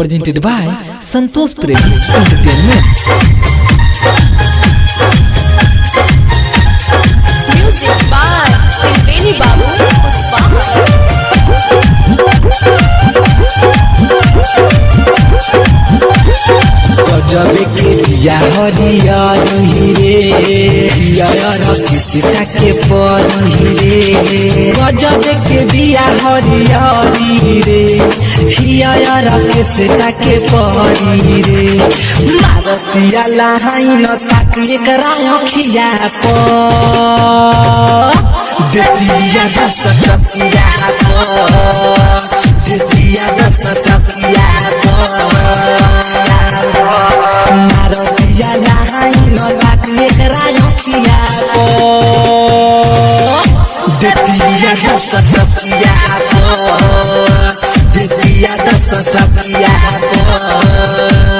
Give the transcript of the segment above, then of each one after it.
presented by Santosh Premi Entertainment. Music by Triveni Babu Kuswaha. गजबे के बिया हरियारी रे यार किसका के परी रे गजबे के बिया हरियारी रे यार किसका के परी रे मारतिया लाइन ताकिए कराओ खिया प देतिया दस टकिया प देतिया दस टकिया प मारतिया लाइन ताकिए कराओ खिया प देतिया दस टकिया प देतिया दस टकिया प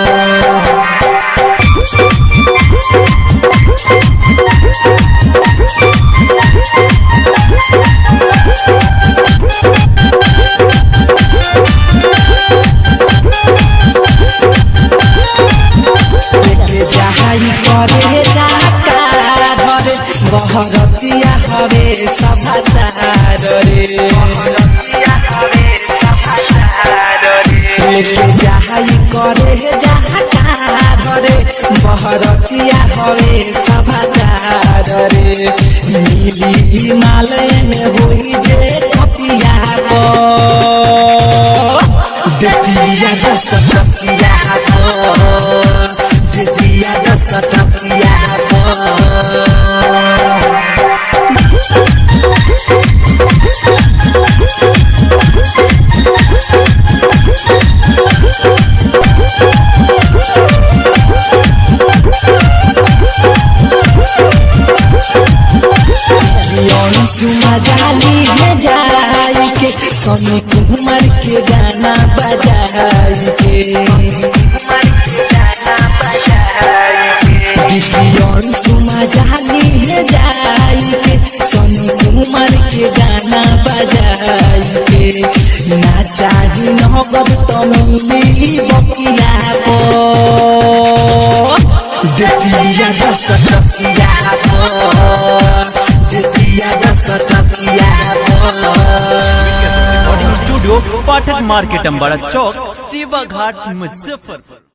जहाई करे जाका धरे बहरतिया हवे सभातार रे लेके जहाई करे जाका धरे बहरतिया हवे सभातार रे नीली हिमालय में होई जे कपिया प देतिया दस टकिया प देतिया दस टकिया प सुमा जाली में जाई के सनी कुमार के गाना बजाई के बिटियन सुमा जाली में जाई के सनी कुमार के गाना बजाई के ना चाही नगद तो मिली बकिया प देतिया दस टकिया प देतिया दस टकिया प स्टूडियो पाठक मार्केट अम्बाड़ा चौक सेवा घाट मुजफ्फरपुर।